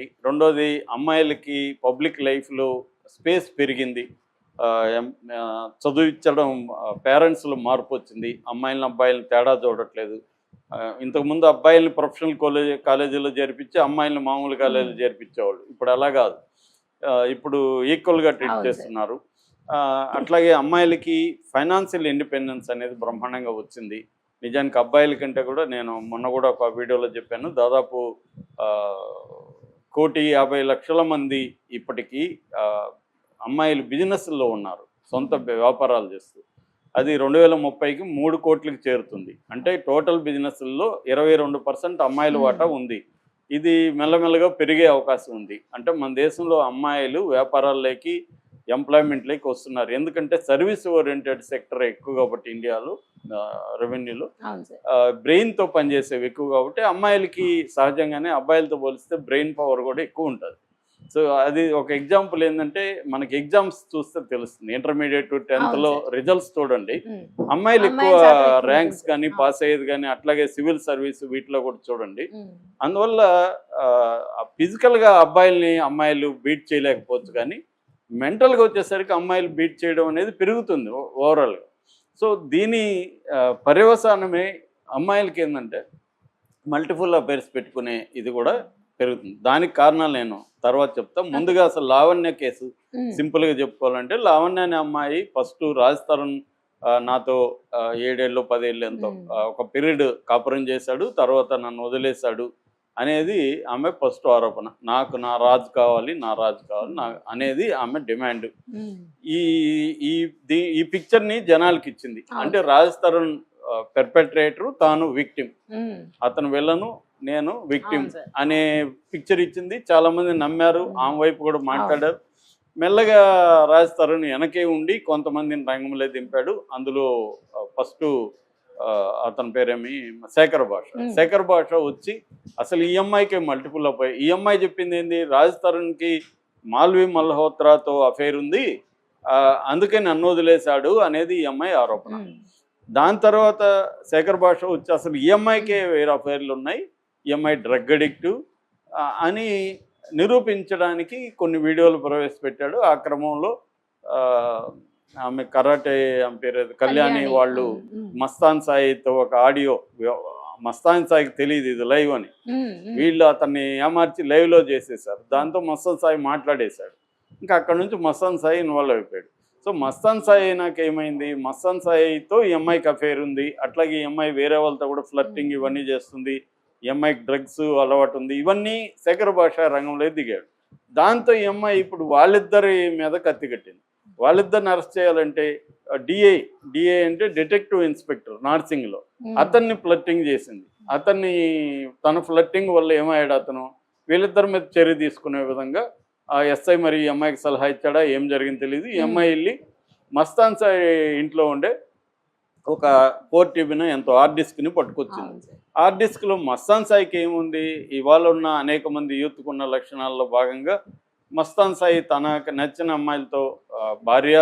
వచ్చినాయి. రెండోది అమ్మాయిలకి పబ్లిక్ లైఫ్‌లో స్పేస్ పెరిగింది. చదివించడం పేరెంట్స్‌లో మార్పొచ్చింది. అమ్మాయిలని, అబ్బాయిలని తేడా చూడట్లేదు. ఇంతకుముందు అబ్బాయిలని ప్రొఫెషనల్ కాలేజీలో చేర్పించి, అమ్మాయిలని మామూలు కాలేజీలో చేర్పించేవాళ్ళు. ఇప్పుడు అలా కాదు. ఇప్పుడు ఈక్వల్‌గా ట్రీట్ అవును సార్. చేస్తున్నారు. అట్లాగే అమ్మాయిలకి ఫైనాన్షియల్ ఇండిపెండెన్స్ అనేది బ్రహ్మాండంగా వచ్చింది. నిజానికి అబ్బాయిల కంటే కూడా నేను మొన్న కూడా ఒక వీడియోలో చెప్పాను. దాదాపు 1,50,00,000 మంది ఇప్పటికీ అమ్మాయిలు బిజినెస్‌ల్లో ఉన్నారు. సొంత వ్యాపారాలు చేస్తూ. అది 2030కి 3,00,00,000కి చేరుతుంది. అంటే టోటల్ బిజినెస్‌ల్లో 22% అమ్మాయిల వాటా ఉంది. ఇది మెల్లమెల్లగా పెరిగే అవకాశం ఉంది. అంటే మన దేశంలో అమ్మాయిలు వ్యాపారాల్లోకి, ఎంప్లాయ్మెంట్లోకి వస్తున్నారు. ఎందుకంటే సర్వీస్ ఓరియంటెడ్ సెక్టర్ ఎక్కువ కాబట్టి ఇండియాలో రెవెన్యూలో అవును సార్. బ్రెయిన్‌తో పనిచేసేవి ఎక్కువ కాబట్టి అమ్మాయిలకి సహజంగానే అబ్బాయిలతో పోలిస్తే బ్రెయిన్ పవర్ కూడా ఎక్కువ ఉంటుంది. సో అది ఒక ఎగ్జాంపుల్ ఏంటంటే మనకి ఎగ్జామ్స్ చూస్తే తెలుస్తుంది. ఇంటర్మీడియట్, 10థ్‌లో అవును సార్. రిజల్ట్స్ చూడండి. హ్మ్. అమ్మాయిలు ఎక్కువ అమ్మాయిల శాతం ఎక్కువ ర్యాంక్స్ ఉంటుంది. కానీ, అవును. పాస్ అయ్యేది కానీ, అట్లాగే సివిల్ సర్వీస్ వీటిలో కూడా చూడండి. హ్మ్. అందువల్ల ఫిజికల్‌గా అబ్బాయిల్ని అమ్మాయిలు బీట్ చేయలేకపోవచ్చు కానీ, మెంటల్‌గా వచ్చేసరికి అమ్మాయిలు బీట్ చేయడం అనేది పెరుగుతుంది ఓవరాల్‌గా. సో దీని పర్యవసానమే అమ్మాయిలకి ఏంటంటే మల్టిపుల్ అఫైర్స్ పెట్టుకునే ఇది కూడా పెరుగుతుంది. దానికి కారణాలు నేను తర్వాత చెప్తా. ముందుగా అసలు లావణ్య కేసు హ్మ్. సింపుల్‌గా చెప్పుకోవాలంటే, లావణ్య అనే అమ్మాయి ఫస్ట్ రాజ్ తరుణ్ నాతో 7 ఏళ్ళో 10 ఏళ్ళు ఎంతో ఒక పీరియడ్ కాపురం చేశాడు. తర్వాత నన్ను వదిలేశాడు అనేది ఆమె ఫస్ట్ ఆరోపణ. నాకు నా రాజు కావాలి, నా రాజు కావాలి అనేది ఆమె డిమాండ్. హ్మ్. ఈ ఈ ఈ పిక్చర్‌ని జనాలకి ఇచ్చింది. అవును అంటే సార్. రాజ్ తరుణ్ పెర్పెట్రేటర్, తాను విక్టిమ్. హ్మ్. అతను విలను, నేను విక్టిమ్ అవును సార్. అనే పిక్చర్ ఇచ్చింది. చాలామంది నమ్మారు. ఆమె వైపు కూడా అవును. మాట్లాడారు. మెల్లగా రాజ్ తరుణ్ వెనకే ఉండి కొంతమందిని రంగంలో దింపాడు. అందులో ఫస్టు అతని పేరేమి శేఖర్ భాష. హ్మ్. శేఖర్ భాష వచ్చి అసలు ఈ అమ్మాయికే మల్టిపుల్ అబ్బాయి. ఈ అమ్మాయి చెప్పింది ఏంది, రాజ్ తరుణ్‌కి మాల్వి మల్హోత్రాతో అఫైర్ ఉంది. అందుకే నన్ను వదిలేశాడు అనేది ఈ అమ్మాయి ఆరోపణ. హ్మ్. దాని తర్వాత శేఖర్ భాష వచ్చి అసలు ఈ అమ్మాయికే వేరే అఫైర్లు ఉన్నాయి, ఈ అమ్మాయి డ్రగ్ అడిక్టు అని నిరూపించడానికి కొన్ని వీడియోలు ప్రవేశపెట్టాడు. ఆ క్రమంలో ఆమె కరాటే, ఆమె పేరు కళ్యాణి కళ్యాణి. వాళ్ళు హ్మ్. మస్తాన్ సాయితో ఒక ఆడియో, మస్తాన్ సాయికి తెలియదు ఇది లైవ్ అని, హ్మ్. హ్మ్. వీళ్ళు అతన్ని ఏమార్చి లైవ్లో చేసేసారు. దాంతో మస్తాన్ సాయి మాట్లాడేశాడు. ఇంకా అక్కడ నుంచి మస్తాన్ సాయి ఇన్వాల్వ్ అయిపోయాడు. సో మస్తాన్ సాయి నాకేమైంది, మస్తాన్ సాయితో ఈ అమ్మాయికి అఫేర్ ఉంది, అట్లాగే ఈ అమ్మాయి వేరే వాళ్ళతో కూడా ఫ్లర్టింగ్ ఇవన్నీ చేస్తుంది, ఈ అమ్మాయికి డ్రగ్స్ అలవాటు ఉంది, ఇవన్నీ శేఖర్ భాష రంగంలో దిగాడు. దాంతో ఈ అమ్మాయి ఇప్పుడు వాళ్ళిద్దరి మీద కత్తి కట్టింది. వాళ్ళిద్దరిని అరెస్ట్ చేయాలంటే డిఏ అంటే డిటెక్టివ్ ఇన్స్పెక్టర్ నార్సింగ్లో, అతన్ని ఫ్లర్టింగ్ చేసింది. తన ఫ్లర్టింగ్ వల్ల ఏమయ్యాడు అతను, వీళ్ళిద్దరి మీద చర్య తీసుకునే విధంగా ఆ ఎస్ఐ మరి ఈ అమ్మాయికి సలహా ఇచ్చాడా, ఏం జరిగింది తెలియదు. ఈ అమ్మాయి వెళ్ళి మస్తాన్ సాయి ఇంట్లో ఉండే ఒక 4 టీబీనో ఎంతో హార్డ్ డిస్క్ని పట్టుకొచ్చింది. అవును సార్. హార్డ్ డిస్క్లో మస్తాన్ సాయికి ఏముంది, ఇవాళ ఉన్న అనేక మంది యూత్కున్న లక్షణాల్లో భాగంగా మస్తాన్ సాయి తనకు నచ్చిన అమ్మాయిలతో భార్య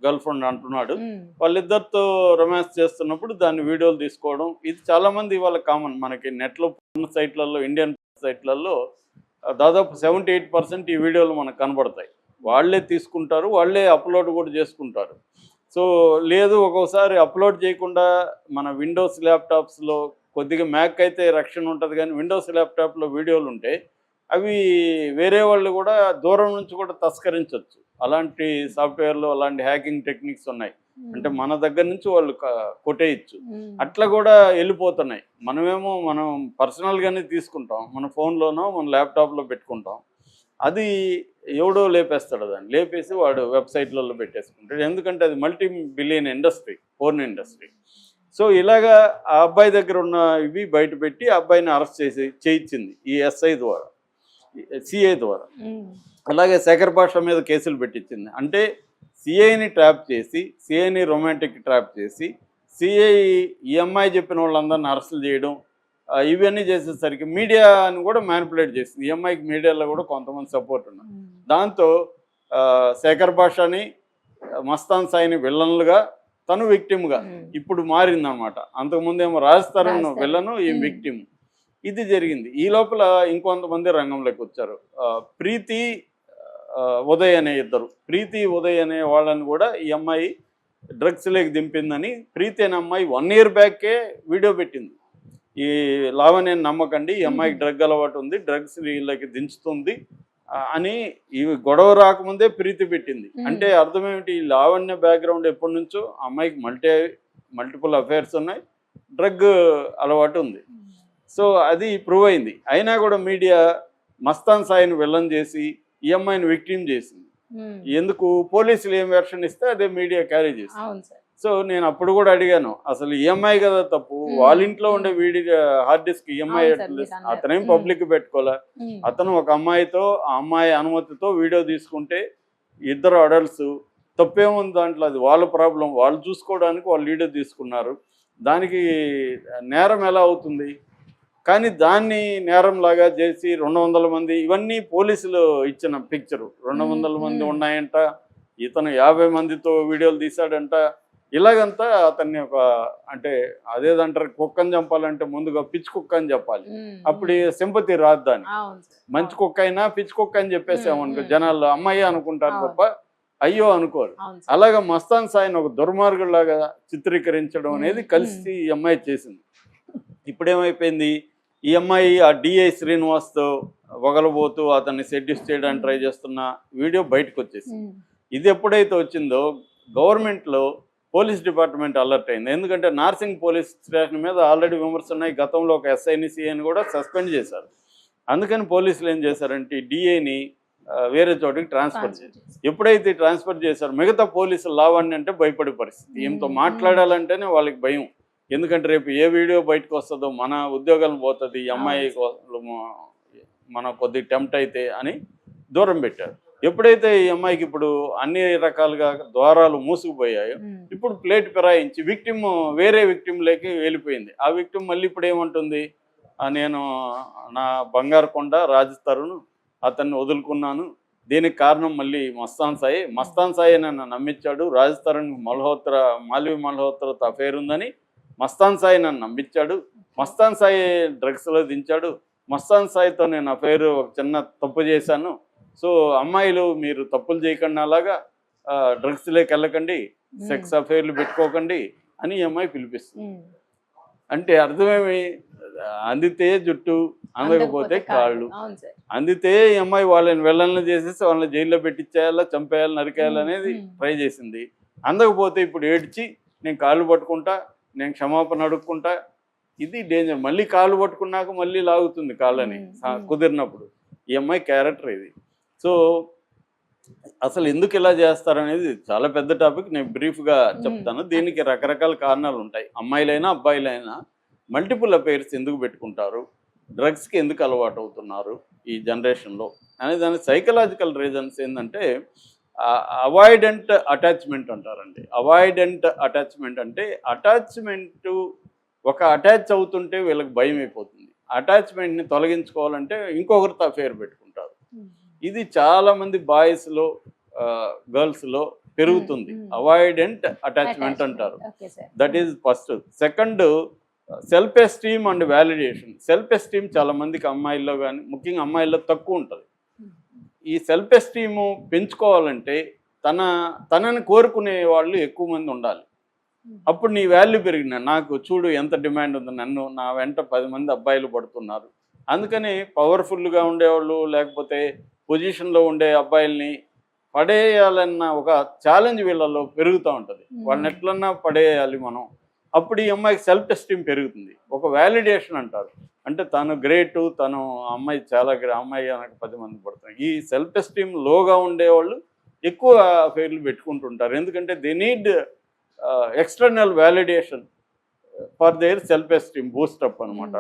గర్ల్ ఫ్రెండ్ అంటున్నాడు. హ్మ్. వాళ్ళిద్దరితో రొమాన్స్ చేస్తున్నప్పుడు దాన్ని వీడియోలు తీసుకోవడం, ఇది చాలామంది ఇవాళ కామన్. మనకి నెట్లో సైట్లలో, ఇండియన్ సైట్లలో దాదాపు 78% ఈ వీడియోలు మనకు కనబడతాయి. వాళ్ళే తీసుకుంటారు, వాళ్ళే అప్లోడ్ కూడా చేసుకుంటారు. సో లేదు, ఒక్కోసారి అప్లోడ్ చేయకుండా మన విండోస్ ల్యాప్టాప్స్లో కొద్దిగా మ్యాక్ అయితే రక్షణ ఉంటుంది, కానీ విండోస్ ల్యాప్టాప్లో వీడియోలు ఉంటే అవి వేరే వాళ్ళు కూడా దూరం నుంచి కూడా తస్కరించవచ్చు. అలాంటి సాఫ్ట్వేర్లో అలాంటి హ్యాకింగ్ టెక్నిక్స్ ఉన్నాయి. అంటే మన దగ్గర నుంచి వాళ్ళు కొట్టేయచ్చు. అట్లా కూడా వెళ్ళిపోతున్నాయి. మనం పర్సనల్గానే తీసుకుంటాం, మన ఫోన్లోనో మన ల్యాప్టాప్లో పెట్టుకుంటాం. అది ఎవడో లేపేస్తాడు, దాన్ని లేపేసి వాడు వెబ్సైట్లలో పెట్టేసుకుంటాడు. ఎందుకంటే అది multi billion industry, porn industry. So ఇలాగా ఆ అబ్బాయి దగ్గర ఉన్న ఇవి బయట పెట్టి ఆ అబ్బాయిని అరెస్ట్ చేయించింది ఈ సిఐ ద్వారా. అలాగే శేఖర్ భాష మీద కేసులు పెట్టించింది. అంటే సిఐని ట్రాప్ చేసి, సిఐని రొమాంటిక్ ట్రాప్ చేసి, సిఐ ఈ అమ్మాయి చెప్పిన వాళ్ళందరిని అరెస్టులు చేయడం, ఇవన్నీ చేసేసరికి మీడియాని కూడా మ్యానిపులేట్ చేసింది. ఈ అమ్మాయికి మీడియాలో కూడా కొంతమంది సపోర్ట్ ఉన్నారు. దాంతో శేఖర్ భాషని, మస్తాన్ సాయిని విల్లన్లుగా, తను విక్టిమ్గా ఇప్పుడు మారిందనమాట. అంతకుముందేమో రాజ్ తరుణ్ విలను, ఈ విక్టిమ్. ఇది జరిగింది. ఈ లోపల ఇంకొంతమంది రంగంలోకి వచ్చారు. ప్రీతి ఉదయ్ అనే ఇద్దరు. ప్రీతి ఉదయ్ అనే వాళ్ళని కూడా ఈ అమ్మాయి డ్రగ్స్లోకి దింపిందని ప్రీతి అనే అమ్మాయి 1 year బ్యాకే వీడియో పెట్టింది. ఈ లావణ్యని నమ్మకండి, ఈ అమ్మాయికి డ్రగ్ అలవాటు ఉంది, డ్రగ్స్ వీళ్ళకి దించుతుంది అని ఈ గొడవ రాకముందే ప్రీతి పెట్టింది. అంటే అర్థం ఏమిటి, ఈ లావణ్య బ్యాక్గ్రౌండ్ ఎప్పటి నుంచో అమ్మాయికి మల్టిపుల్ అఫైర్స్ ఉన్నాయి, డ్రగ్ అలవాటు ఉంది. సో అది ప్రూవ్ అయింది. అయినా కూడా మీడియా మస్తాన్ సాయిని విలన్ చేసి ఈ అమ్మాయిని విక్టిమ్ చేసింది. ఎందుకు, పోలీసులు ఏం వెర్షన్ ఇస్తే అదే మీడియా క్యారీ చేసింది. సో నేను అప్పుడు కూడా అడిగాను, అసలు ఈఎంఐ కదా తప్పు, వాళ్ళ ఇంట్లో ఉండే హార్డ్ డిస్క్ ఈఎంఐ అతనేం పబ్లిక్ పెట్టుకోలే. అతను ఒక అమ్మాయితో, ఆ అమ్మాయి అనుమతితో వీడియో తీసుకుంటే ఇద్దరు అడల్ట్స్, తప్పేముంది దాంట్లో, అది వాళ్ళ ప్రాబ్లం, వాళ్ళు చూసుకోవడానికి వాళ్ళు వీడియో తీసుకున్నారు, దానికి నేరం ఎలా అవుతుంది? కానీ దాన్ని నేరంలాగా చేసి 200 మంది, ఇవన్నీ పోలీసులు ఇచ్చిన పిక్చరు, 200 మంది ఉన్నాయంట, ఇతను 50 మందితో వీడియోలు తీశాడంట, ఇలాగంతా అతన్ని ఒక అంటే అదేదంటారు, కుక్కని చంపాలంటే ముందుగా పిచ్చి కుక్క అని చెప్పాలి, అప్పుడు సింపతి రాదు. దాన్ని మంచి కుక్క అయినా పిచ్చి కుక్క అని చెప్పేసామనుకో జనాల్లో అమ్మాయి అనుకుంటారు తప్ప అయ్యో అనుకోరు. అలాగా మస్తాన్ సాయిని ఒక దుర్మార్గులాగా చిత్రీకరించడం అనేది కలిసి ఈ అమ్మాయి చేసింది. ఇప్పుడేమైపోయింది, ఈ అమ్మాయి ఆ డిఐ శ్రీనివాస్తో వగలబోతూ అతన్ని సెడ్యూస్ చేయడానికి ట్రై చేస్తున్న వీడియో బయటకు వచ్చేసింది. ఇది ఎప్పుడైతే వచ్చిందో గవర్నమెంట్లో పోలీస్ డిపార్ట్మెంట్ అలర్ట్ అయింది. ఎందుకంటే నార్సింగ్ పోలీస్ స్టేషన్ మీద ఆల్రెడీ విమర్శలు ఉన్నాయి. గతంలో ఒక ఎస్ఐని సిఐని కూడా సస్పెండ్ చేశారు. అందుకని పోలీసులు ఏం చేశారంటే డిఐని వేరే చోటికి ట్రాన్స్ఫర్ చేశారు. ఎప్పుడైతే ట్రాన్స్ఫర్ చేశారో మిగతా పోలీసులు లావాణ్ణి అంటే భయపడే పరిస్థితి. ఈమెతో మాట్లాడాలంటేనే వాళ్ళకి భయం. ఎందుకంటే రేపు ఏ వీడియో బయటకు వస్తుందో, మన ఉద్యోగాలు పోతుంది, ఈ అమ్మాయి మన కొద్దిగా టెంప్ట్ అయితే అని దూరం పెట్టారు. ఎప్పుడైతే ఈ అమ్మాయికి ఇప్పుడు అన్ని రకాలుగా ద్వారాలు మూసుకుపోయాయో, ఇప్పుడు ప్లేట్ ఫిరాయించి విక్టిమ్ వేరే విక్టిమ్లోకి వెళ్ళిపోయింది. ఆ విక్టిమ్ మళ్ళీ ఇప్పుడు ఏమంటుంది, నేను నా బంగారు కొండ రాజతరుణ్ అతన్ని వదులుకున్నాను, దీనికి కారణం మళ్ళీ మస్తాన్ సాయి నన్ను నమ్మించాడు, రాజతరుణ్ మాల్వి మల్హోత్రాతో అఫేర్ ఉందని మస్తాన్ సాయి నన్ను నమ్మించాడు, మస్తాన్ సాయి డ్రగ్స్లో దించాడు, మస్తాన్ సాయితో నేను అఫైర్ ఒక చిన్న తప్పు చేశాను, సో అమ్మాయిలు మీరు తప్పులు చేయకుండా అలాగా డ్రగ్స్లోకి వెళ్ళకండి, సెక్స్ అఫైర్లు పెట్టుకోకండి అని ఈ అమ్మాయి పిలిపిస్తుంది. అంటే అర్థమేమి, అందితే జుట్టు అందకపోతే కాళ్ళు. అందితే ఈ అమ్మాయి వాళ్ళని వెళ్ళని చేసేసి వాళ్ళని జైల్లో పెట్టించేయాలా, చంపేయాలి, నరికేయాలనేది ట్రై చేసింది. అందకపోతే ఇప్పుడు ఏడ్చి నేను కాళ్ళు పట్టుకుంటా, నేను క్షమాపణ అడుక్కుంటా, ఇది డేంజర్. మళ్ళీ కాళ్ళు పట్టుకున్నాక మళ్ళీ లాగుతుంది కాళ్ళని కుదిరినప్పుడు. ఈ అమ్మాయి క్యారెక్టర్ ఇది. సో అసలు ఎందుకు ఇలా చేస్తారనేది చాలా పెద్ద టాపిక్, నేను బ్రీఫ్గా చెప్తాను. దీనికి రకరకాల కారణాలు ఉంటాయి. అమ్మాయిలైనా అబ్బాయిలైనా మల్టిపుల్ అఫైర్స్ ఎందుకు పెట్టుకుంటారు, డ్రగ్స్కి ఎందుకు అలవాటు అవుతున్నారు ఈ జనరేషన్లో అనే దాని సైకలాజికల్ రీజన్స్ ఏంటంటే అవాయిడెంట్ అటాచ్మెంట్ అంటారండి. అవాయిడెంట్ అటాచ్మెంట్ అంటే అటాచ్ అవుతుంటే వీళ్ళకి భయం అయిపోతుంది. అటాచ్మెంట్ని తొలగించుకోవాలంటే ఇంకొకరితో అఫేర్ పెట్టుకుంటారు. ఇది చాలామంది బాయ్స్లో గర్ల్స్లో పెరుగుతుంది. అవాయిడెంట్ అటాచ్మెంట్ అంటారు. That is first. Second, self esteem and validation. Self esteem చాలా మందికి అమ్మాయిల్లో కానీ ముఖ్యంగా అమ్మాయిల్లో తక్కువ ఉంటుంది. ఈ సెల్ఫ్ ఎస్టీమ్ పెంచుకోవాలంటే తనని కోరుకునే వాళ్ళు ఎక్కువ మంది ఉండాలి. అప్పుడు నీ వాల్యూ పెరిగిన, నాకు చూడు ఎంత డిమాండ్ ఉంది, నా వెంట 10 మంది అబ్బాయిలు పడుతున్నారు. అందుకని పవర్ఫుల్గా ఉండేవాళ్ళు లేకపోతే పొజిషన్లో ఉండే అబ్బాయిల్ని పడేయాలన్న ఒక ఛాలెంజ్ వీళ్ళలో పెరుగుతూ ఉంటుంది. వాళ్ళని ఎట్లన్నా పడేయాలి మనం. అప్పుడు ఈ అమ్మాయికి సెల్ఫ్ ఎస్టీమ్ పెరుగుతుంది. ఒక వ్యాలిడేషన్ అంటారు, అంటే తను గ్రేటు, తను అమ్మాయి చాలా అమ్మాయి అనకు 10 మంది పడుతున్నారు. ఈ సెల్ఫ్ ఎస్టీమ్ లోగా ఉండేవాళ్ళు ఎక్కువ పేర్లు పెట్టుకుంటుంటారు. ఎందుకంటే they need external validation for their self esteem boost up అనమాట.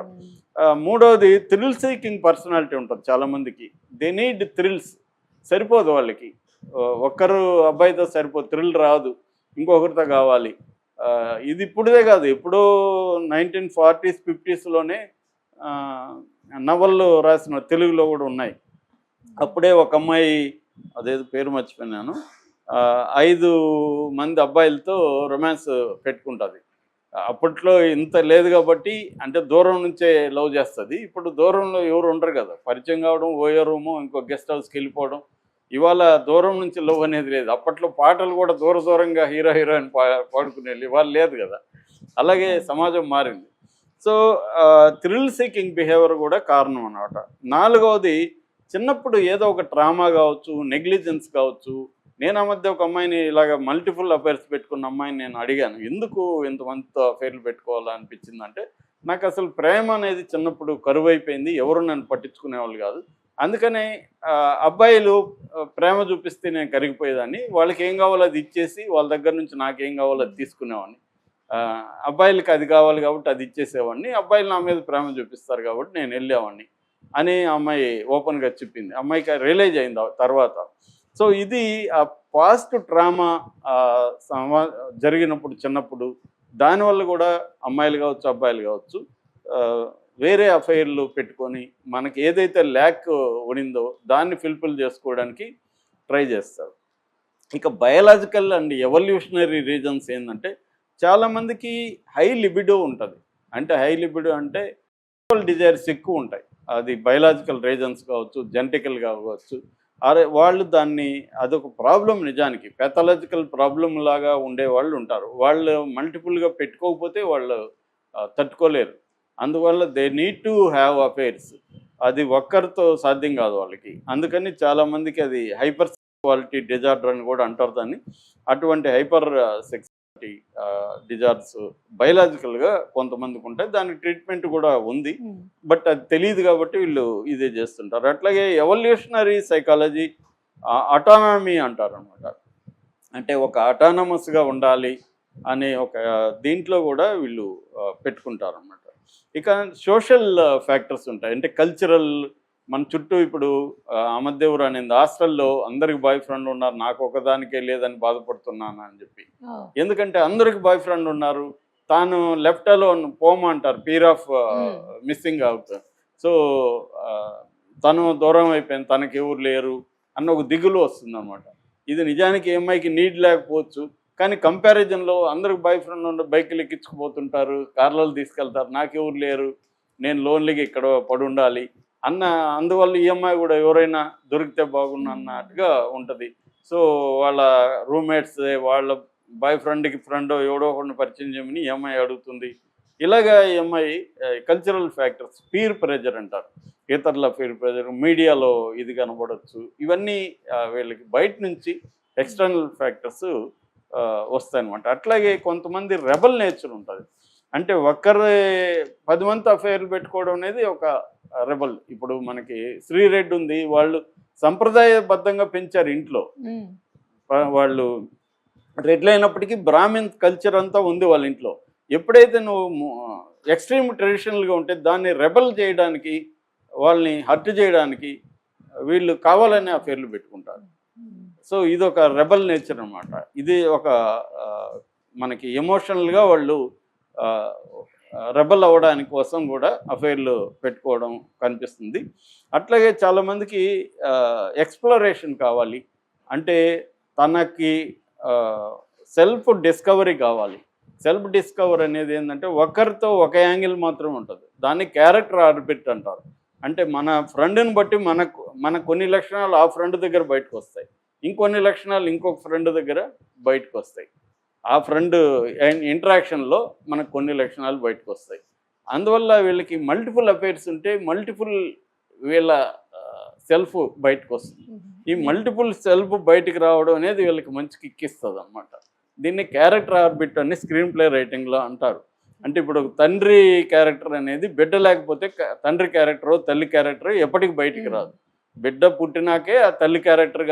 మూడవది, థ్రిల్ సీకింగ్ పర్సనాలిటీ ఉంటుంది చాలామందికి. They need thrills. సరిపోదు వాళ్ళకి, ఒక్కరు అబ్బాయితో సరిపోదు, థ్రిల్ రాదు, ఇంకొకరితో కావాలి. ఇది ఇప్పుడుదే కాదు, ఎప్పుడో 1940s 50sలోనే నవళ్ళు రాసిన తెలుగులో కూడా ఉన్నాయి. అప్పుడే ఒక అమ్మాయి, అదేదో పేరు మర్చిపోయినాను, 5 మంది అబ్బాయిలతో రొమాన్స్ పెట్టుకుంటుంది. అప్పట్లో ఇంత లేదు కాబట్టి అంటే దూరం నుంచే లవ్ చేస్తుంది. ఇప్పుడు దూరంలో ఎవరు ఉండరు కదా! పరిచయం కావడం, ఓయో రూము, ఇంకో గెస్ట్ హౌస్‌కి వెళ్ళిపోవడం. ఇవాళ దూరం నుంచి లవ్ అనేది లేదు. అప్పట్లో పాటలు కూడా దూర దూరంగా హీరో, హీరోయిన్ పాడుకునేవాళ్ళు. ఇవాళ లేదు కదా! అలాగే సమాజం మారింది. సో, థ్రిల్ సీకింగ్ బిహేవియర్ కూడా కారణం అన్నమాట. నాలుగవది చిన్నప్పుడు ఏదో ఒక ట్రామా కావచ్చు, నెగ్లిజెన్స్ కావచ్చు. నేను ఆ మధ్య ఒక అమ్మాయిని ఇలాగ మల్టిపుల్ అఫైర్స్ పెట్టుకున్న అమ్మాయిని నేను అడిగాను. ఎందుకు ఇంతమందితో అఫైర్లు పెట్టుకోవాలా అనిపించిందంటే, నాకు అసలు ప్రేమ అనేది చిన్నప్పుడు కరువైపోయింది. ఎవరు నన్ను పట్టించుకునేవాళ్ళు కాదు. అందుకనే అబ్బాయిలు ప్రేమ చూపిస్తే నేను కరిగిపోయేదాన్ని. వాళ్ళకి ఏం కావాలో అది ఇచ్చేసి, వాళ్ళ దగ్గర నుంచి నాకేం కావాలో అది తీసుకునేవాడిని. అబ్బాయిలకి అది కావాలి కాబట్టి అది ఇచ్చేసేవాడిని. అబ్బాయిలు నా మీద ప్రేమ చూపిస్తారు కాబట్టి నేను వెళ్ళేవాడిని అని ఆ అమ్మాయి ఓపెన్‌గా చెప్పింది. అమ్మాయికి రియలైజ్ అయింది ఆ తర్వాత. సో, ఇది ఆ పాస్ట్ ట్రామా జరిగినప్పుడు చిన్నప్పుడు దానివల్ల కూడా అమ్మాయిలు కావచ్చు, అబ్బాయిలు కావచ్చు ఆహ్, వేరే అఫైర్‌లు పెట్టుకొని మనకి ఏదైతే ల్యాక్ ఉండిందో దాన్ని ఫుల్‌ఫిల్ చేసుకోవడానికి ట్రై చేస్తారు. ఇక బయోలాజికల్ అండ్ ఎవల్యూషనరీ రీజన్స్ ఏందంటే చాలామందికి హై లిబిడో ఉంటది. అంటే హై లిబిడో అంటే సెక్షువల్ డిజైర్స్ ఎక్కువుంటాయి. అది బయోలాజికల్ రీజన్స్ కావచ్చు, జెనెటికల్‌గా కావచ్చు. అరే వాళ్ళు దాన్ని అదొక ప్రాబ్లమ్ నిజానికి. పాథాలజికల్ ప్రాబ్లమ్ లాగా ఉండేవాళ్ళు ఉంటారు. వాళ్ళు మల్టిపుల్‌గా పెట్టుకోకపోతే వాళ్ళు తట్టుకోలేరు. అందువల్ల they need to have affairs. అది ఒక్కరితో సాధ్యం కాదు వాళ్ళకి. అందుకని చాలామందికి అది హైపర్ సెక్సువాలిటీ డిజార్డర్ అని కూడా అంటారు దాన్ని. అటువంటి హైపర్ సెక్సువాలిటీ డిజార్డర్స్ బయోలాజికల్‌గా కొంతమందికి ఉంటాయి. దానికి ట్రీట్మెంట్ కూడా ఉంది. బట్ అది తెలీదు కాబట్టి వీళ్ళు ఇదే చేస్తుంటారు. అట్లాగే ఎవల్యూషనరీ సైకాలజీ అటానమీ అంటారనమాట. అంటే ఒక అటానమస్‌గా ఉండాలి అనే ఒక దీంట్లో కూడా వీళ్ళు పెట్టుకుంటారనమాట. ఇక సోషల్ ఫ్యాక్టర్స్ ఉంటాయి. అంటే కల్చరల్ మన చుట్టూ ఇప్పుడు ఆ మధ్య ఎవరు అనింది హాస్టల్‌లో అందరికి బాయ్ ఫ్రెండ్ ఉన్నారు. నాకు ఒకదానికే లేదని బాధపడుతున్నాను అని చెప్పి. ఎందుకంటే అందరికి బాయ్ ఫ్రెండ్ ఉన్నారు. తాను లెఫ్ట్ అలోన్ పోమంటారు. Fear of missing out. So, తను దూరం అయిపోయింది. తనకెవరు లేరు అన్న ఒక దిగులు వస్తుందన్నమాట. ఇది నిజానికి ఈ అమ్మాయికి నీడ్ లేకపోవచ్చు. కానీ కంపారిజన్‌లో అందరికి బాయ్ ఫ్రెండ్ ఉండి బైకులు ఎక్కించుకుపోతుంటారు. కార్లలో తీసుకెళ్తారు. నాకెవరు లేరు. నేను లోన్లీగా ఇక్కడ పడుండాలి అందువల్ల ఈ అమ్మాయి కూడా ఎవరైనా దొరికితే బాగుండు అన్నట్టుగా ఉంటది. సో, వాళ్ళ రూమ్‌మేట్సే వాళ్ళ బాయ్ ఫ్రెండ్‌కి ఫ్రెండో ఎవడో ఒకడిని పరిచయం చేయమని ఈ అమ్మాయి అడుగుతుంది. ఇలాగా ఈ అమ్మాయి కల్చరల్ ఫ్యాక్టర్స్, పీర్ ప్రెషర్ అంటారు. ఇతరుల పీర్ ప్రెషర్, మీడియాలో ఇది కనబడొచ్చు. ఇవన్నీ వీళ్ళకి బయట నుంచి ఎక్స్‌టర్నల్ ఫ్యాక్టర్స్ వస్తాయన్నమాట. అట్లాగే కొంతమంది రెబెల్ నేచర్ ఉంటది. అంటే ఒక్కరే 10 మందితో అఫైర్‌లు పెట్టుకోవడం అనేది ఒక రెబెల్. ఇప్పుడు మనకి శ్రీరెడ్డి ఉంది. వాళ్ళు సంప్రదాయబద్ధంగా పెంచారు ఇంట్లో. వాళ్ళు రెడ్లైనప్పటికీ బ్రాహ్మిన్ కల్చర్ అంతా ఉంది వాళ్ళ ఇంట్లో. ఎప్పుడైతే నువ్వు ఎక్స్‌ట్రీమ్ ట్రెడిషనల్‌గా ఉంటే దాన్ని రెబెల్ చేయడానికి, వాళ్ళని హర్ట్ చేయడానికి వీళ్ళు కావాలనే అఫైర్‌లు పెట్టుకుంటారు. సో, ఇదొక రెబెల్ నేచర్ అనమాట. ఇది ఒక మనకి ఎమోషనల్‌గా వాళ్ళు రెబెల్ అవ్వడానికి కోసం కూడా అఫైర్‌లు పెట్టుకోవడం కనిపిస్తుంది. అట్లాగే చాలామందికి ఎక్స్‌ప్లోరేషన్ కావాలి. అంటే తనకి సెల్ఫ్ డిస్కవరీ కావాలి. సెల్ఫ్ డిస్కవర్ అనేది ఏంటంటే ఒకరితో ఒక యాంగిల్ మాత్రమే ఉంటుంది. దాన్ని క్యారెక్టర్ ఆర్బిట్ అంటారు. అంటే మన ఫ్రెండ్‌ని బట్టి మనకు కొన్ని లక్షణాలు ఆ ఫ్రెండ్ దగ్గర బయటకు వస్తాయి. ఇంకొన్ని లక్షణాలు ఇంకొక ఫ్రెండ్ దగ్గర బయటకు వస్తాయి. ఆ ఫ్రెండ్ ఇంటరాక్షన్‌లో మనకు కొన్ని లక్షణాలు బయటకు వస్తాయి. అందువల్ల వీళ్ళకి మల్టిపుల్ అఫైర్స్ ఉంటే మల్టిపుల్ వీళ్ళ సెల్ఫ్ బయటకు వస్తుంది. ఈ మల్టిపుల్ సెల్ఫ్ బయటికి రావడం అనేది వీళ్ళకి మంచి కిక్ ఇస్తదనమాట. దీన్ని క్యారెక్టర్ ఆర్బిట్ అని స్క్రీన్ ప్లే రైటింగ్‌లో అంటారు. అంటే ఇప్పుడు తండ్రి క్యారెక్టర్ అనేది బిడ్డ లేకపోతే తండ్రి క్యారెక్టరో, తల్లి క్యారెక్టరో ఎప్పటికి బయటికి రాదు. బిడ్డ పుట్టినాకే ఆ తల్లి క్యారెక్టర్‌గా